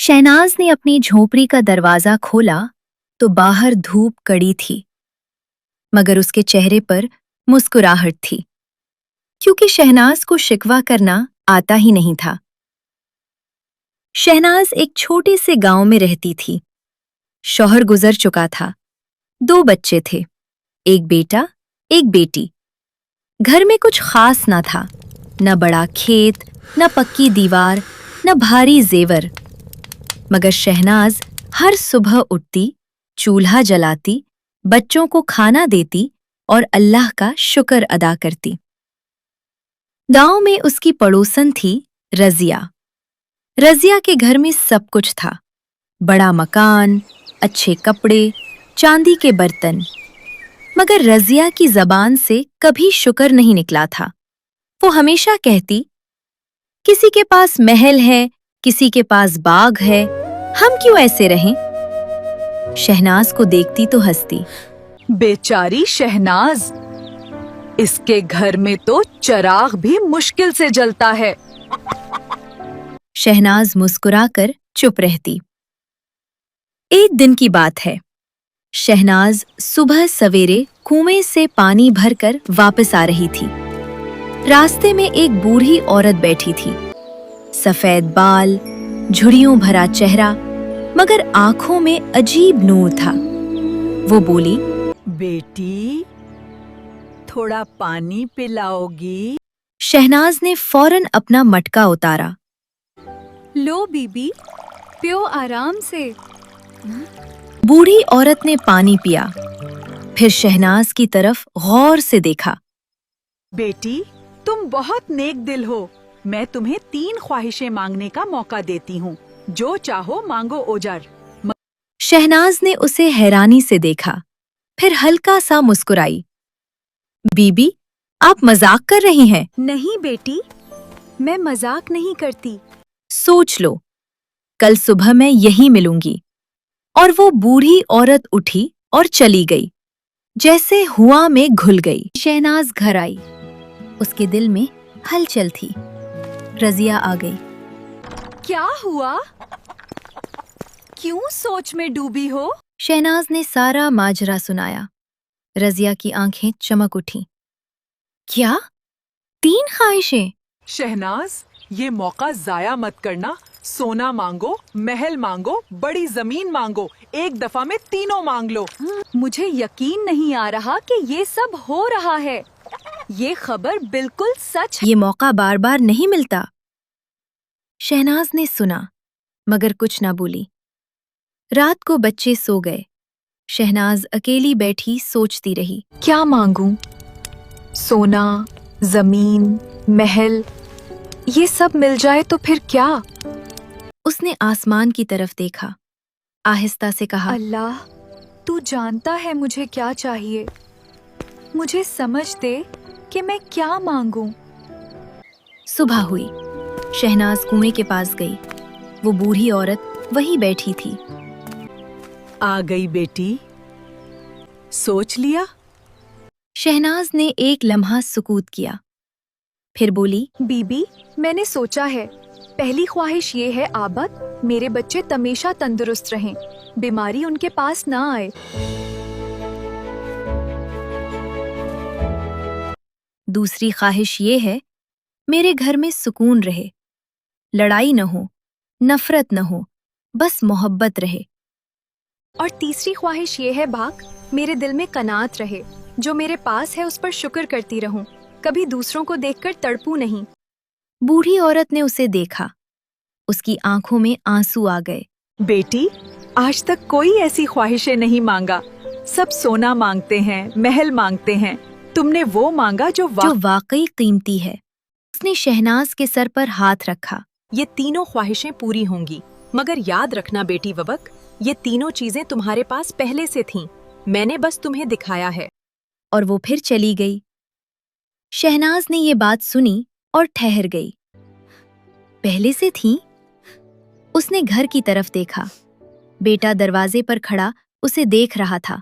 शहनाज ने अपनी झोपड़ी का दरवाजा खोला तो बाहर धूप कड़ी थी, मगर उसके चेहरे पर मुस्कुराहट थी, क्योंकि शहनाज को शिकवा करना आता ही नहीं था। शहनाज एक छोटे से गांव में रहती थी। शौहर गुजर चुका था। 2 बच्चे थे, एक बेटा, एक बेटी। घर में कुछ खास ना था, न बड़ा खेत, न पक्की दीवार, न भारी जेवर। मगर शहनाज हर सुबह उठती, चूल्हा जलाती, बच्चों को खाना देती और अल्लाह का शुक्र अदा करती। गांव में उसकी पड़ोसन थी रजिया। रजिया के घर में सब कुछ था, बड़ा मकान, अच्छे कपड़े, चांदी के बर्तन। मगर रजिया की जबान से कभी शुक्र नहीं निकला था। वो हमेशा कहती, किसी के पास महल है, किसी के पास बाग है, हम क्यों ऐसे रहें? शहनाज को देखती तो हंसती। बेचारी शहनाज, इसके घर में तो चिराग भी मुश्किल से जलता है। शहनाज मुस्कुराकर चुप रहती। एक दिन की बात है। शहनाज सुबह सवेरे कुएं से पानी भरकर वापस आ रही थी। रास्ते में एक बूढ़ी औरत बैठी थी। सफेद बाल, झुर्रियों भरा चेहरा, मगर आंखों में अजीब नूर था। वो बोली, बेटी, थोड़ा पानी पिलाओगी? शहनाज ने फौरन अपना मटका उतारा। लो बीबी, पियो आराम से। बूढ़ी औरत ने पानी पिया, फिर शहनाज की तरफ गौर से देखा। बेटी, तुम बहुत नेक दिल हो। मैं तुम्हें 3 ख्वाहिशें मांगने का मौका देती हूँ। जो चाहो मांगो ओजर। शहनाज ने उसे हैरानी से देखा, फिर हल्का सा मुस्कुराई। बीबी, आप मजाक कर रही हैं? नहीं बेटी, मैं मजाक नहीं करती। सोच लो, कल सुबह मैं यहीं मिलूंगी। और वो बूढ़ी औरत उठी और चली गई, जैसे हुआ में घुल गई। शहनाज घर आई। उसके दिल में हलचल थी। रजिया आ गई। क्या हुआ? क्यों सोच में डूबी हो? शहनाज ने सारा माजरा सुनाया। रजिया की आंखें चमक उठीं। क्या? 3 ख्वाहिशें? शहनाज, ये मौका जाया मत करना। सोना मांगो, महल मांगो, बड़ी जमीन मांगो, एक दफा में तीनों मांग लो। मुझे यकीन नहीं आ रहा कि ये सब हो रहा है। ये खबर बिल्कुल सच है। ये मौका बार बार नहीं मिलता। शहनाज ने सुना, मगर कुछ ना बोली। रात को बच्चे सो गए। शहनाज अकेली बैठी सोचती रही। क्या मांगूं? सोना, जमीन, महल, ये सब मिल जाए तो फिर क्या? उसने आसमान की तरफ देखा, आहिस्ता से कहा, अल्लाह, तू जानता है मुझे क्या चाहिए। मुझे समझ दे कि मैं क्या मांगूं। सुबह हुई। शहनाज कुएं के पास गई। वो बूढ़ी औरत वहीं बैठी थी। आ गई बेटी, सोच लिया? शहनाज ने एक लम्हा सुकूत किया, फिर बोली, बीबी, मैंने सोचा है। पहली ख्वाहिश ये है आबद, मेरे बच्चे तमेशा तंदुरुस्त रहें, बीमारी उनके पास ना आए। दूसरी ख्वाहिश ये है, मेरे घर में सुकून रहे, लड़ाई न हो, नफरत न हो, बस मोहब्बत रहे। और तीसरी ख्वाहिश ये है बाक, मेरे दिल में कनात रहे, जो मेरे पास है उस पर शुक्र करती रहूं, कभी दूसरों को देखकर तड़पूं नहीं। बूढ़ी औरत ने उसे देखा। उसकी आंखों में आंसू आ गए। बेटी, आज तक कोई ऐसी ख्वाहिशें नहीं मांगा। सब सोना मांगते हैं, महल मांगते हैं। तुमने वो मांगा जो वाकई कीमती है। उसने शहनाज के सर पर हाथ रखा। ये तीनों ख्वाहिशें पूरी होंगी, मगर याद रखना बेटी वबक, ये तीनों चीजें तुम्हारे पास पहले से थीं, मैंने बस तुम्हें दिखाया है। और वो फिर चली गई। शहनाज ने ये बात सुनी और ठहर गई। पहले से थी? उसने घर की तरफ देखा। बेटा दरवाजे पर खड़ा उसे देख रहा था।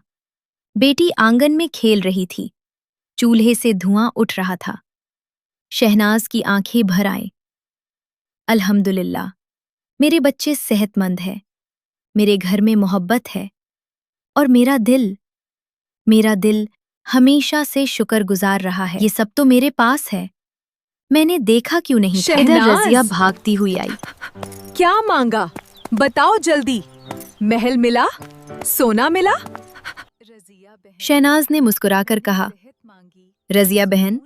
बेटी आंगन में खेल रही थी। चूल्हे से धुआं उठ रहा था। शहनाज की आंखें भर आईं। अल्हम्दुलिल्लाह, मेरे बच्चे सेहतमंद हैं, मेरे घर में मोहब्बत है और मेरा दिल हमेशा से शुक्रगुजार रहा है। ये सब तो मेरे पास है, मैंने देखा क्यों नहीं था? इधर शहनाज! रजिया भागती हुई आई। क्या मांगा? बताओ जल्दी। महल मिला? सोना मिला? शहनाज ने मुस्कुराकर कहा, रजिया बहन,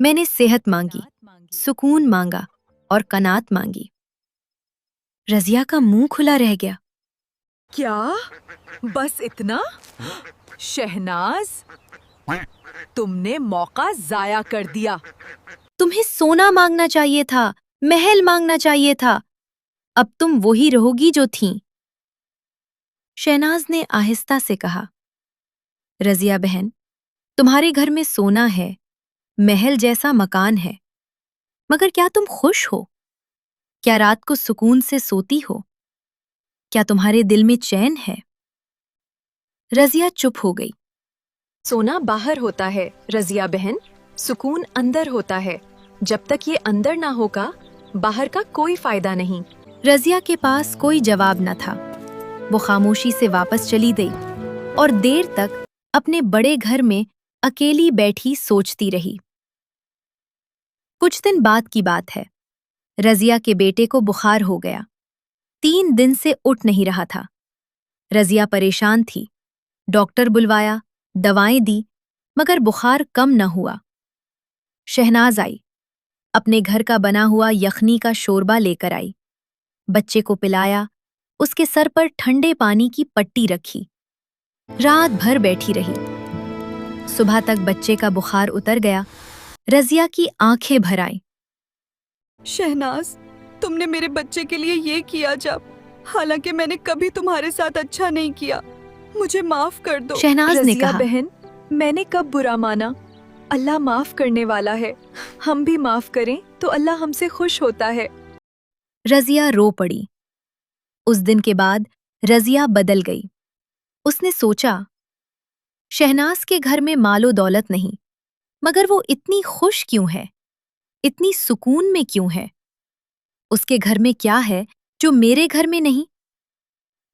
मैंने सेहत मांगी, सुकून मांगा और कनात मांगी। रजिया का मुंह खुला रह गया। क्या? बस इतना? शहनाज, तुमने मौका जाया कर दिया। तुम्हें सोना मांगना चाहिए था, महल मांगना चाहिए था। अब तुम वही रहोगी जो थीं। शहनाज ने आहिस्ता से कहा, रजिया बहन, तुम्हारे घर में सोना है, महल जैसा मकान है, मगर क्या तुम खुश हो? क्या रात को सुकून से सोती हो? क्या तुम्हारे दिल में चैन है? रजिया चुप हो गई। सोना बाहर होता है रजिया बहन, सुकून अंदर होता है। जब तक ये अंदर ना होगा, बाहर का कोई फायदा नहीं। रजिया के पास कोई जवाब न था। वो खामोशी से वापस चली गई और देर तक अपने बड़े घर में अकेली बैठी सोचती रही। कुछ दिन बाद की बात है। रजिया के बेटे को बुखार हो गया। 3 दिन से उठ नहीं रहा था। रजिया परेशान थी। डॉक्टर बुलवाया, दवाएं दी, मगर बुखार कम न हुआ। शहनाज आई, अपने घर का बना हुआ यखनी का शोरबा लेकर आई। बच्चे को पिलाया, उसके सर पर ठंडे पानी की पट्टी रखी। रात भर बैठी रही। सुबह तक बच्चे का बुखार उतर गया। रजिया की आंखें भर आईं। शहनाज, तुमने मेरे बच्चे के लिए ये किया जब, हालांकि मैंने कभी तुम्हारे साथ अच्छा नहीं किया। मुझे माफ कर दो। शहनाज ने रजिया कहा, बहन, मैंने कब बुरा माना? अल्लाह माफ करने वाला है। हम भी माफ करें तो अल्लाह हमसे खुश होता है। रजिया रो पड़ी। उस दिन के बाद रजिया बदल गई। उसने सोचा, शहनाज के घर में मालो दौलत नहीं, मगर वो इतनी खुश क्यों है, इतनी सुकून में क्यों है? उसके घर में क्या है जो मेरे घर में नहीं?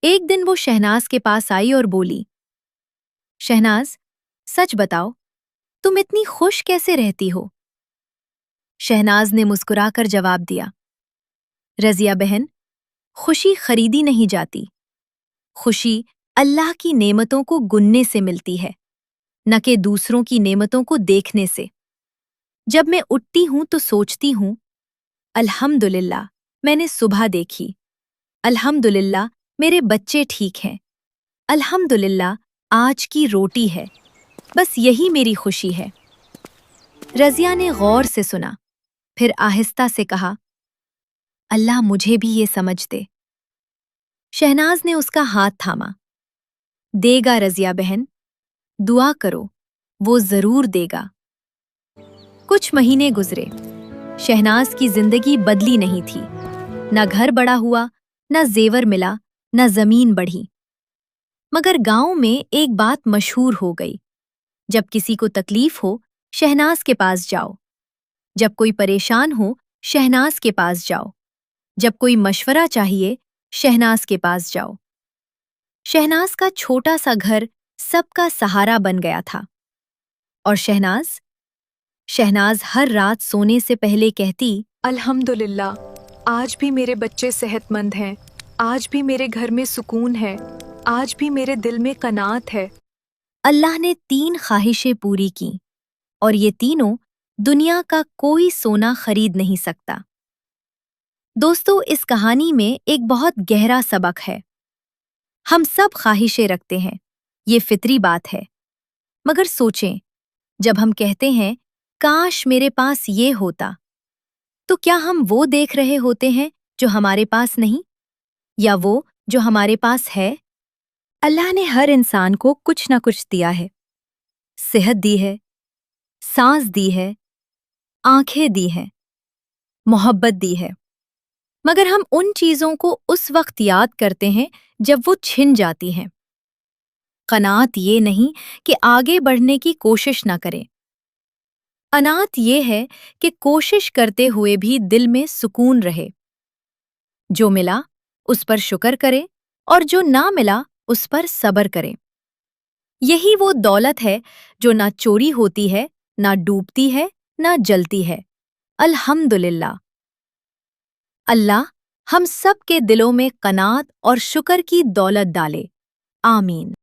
एक दिन वो शहनाज के पास आई और बोली, शहनाज, सच बताओ, तुम इतनी खुश कैसे रहती हो? शहनाज ने मुस्कुराकर जवाब दिया, रजिया बहन, खुशी खरीदी नहीं जाती। खुशी अल्लाह की नेमतों को गुनने से मिलती है, न कि दूसरों की नेमतों को देखने से। जब मैं उठती हूं तो सोचती हूं, अल्हम्दुलिल्लाह मैंने सुबह देखी, अल्हम्दुलिल्लाह मेरे बच्चे ठीक हैं, अल्हम्दुलिल्लाह आज की रोटी है। बस यही मेरी खुशी है। रजिया ने गौर से सुना, फिर आहिस्ता से कहा, अल्लाह मुझे भी ये समझ दे। शहनाज ने उसका हाथ थामा। देगा रजिया बहन, दुआ करो, वो जरूर देगा। कुछ महीने गुजरे। शहनाज की जिंदगी बदली नहीं थी। न घर बड़ा हुआ, न जेवर मिला, न जमीन बढ़ी। मगर गांव में एक बात मशहूर हो गई, जब किसी को तकलीफ हो, शहनाज के पास जाओ। जब कोई परेशान हो, शहनाज के पास जाओ। जब कोई मशवरा चाहिए, शहनाज के पास जाओ। शहनाज का छोटा सा घर सबका सहारा बन गया था। और शहनाज हर रात सोने से पहले कहती, अल्हम्दुलिल्लाह, आज भी मेरे बच्चे सेहतमंद हैं, आज भी मेरे घर में सुकून है, आज भी मेरे दिल में कनात है। अल्लाह ने 3 ख्वाहिशें पूरी की, और ये तीनों दुनिया का कोई सोना खरीद नहीं सकता। दोस्तों, इस कहानी में एक बहुत गहरा सबक है। हम सब ख्वाहिशें रखते हैं, ये फितरी बात है। मगर सोचें, जब हम कहते हैं, काश मेरे पास ये होता, तो क्या हम वो देख रहे होते हैं जो हमारे पास नहीं, या वो जो हमारे पास है? अल्लाह ने हर इंसान को कुछ ना कुछ दिया है। सेहत दी है, सांस दी है, आंखें दी हैं, मोहब्बत दी है। मगर हम उन चीजों को उस वक्त याद करते हैं जब वो छिन जाती हैं। कनात ये नहीं कि आगे बढ़ने की कोशिश ना करें। अनात ये है कि कोशिश करते हुए भी दिल में सुकून रहे। जो मिला उस पर शुक्र करे और जो ना मिला उस पर सब्र करे। यही वो दौलत है जो ना चोरी होती है, ना डूबती है, ना जलती है। अल्हम्दुलिल्लाह। अल्लाह हम सब के दिलों में कनात और शुक्र की दौलत डाले। आमीन।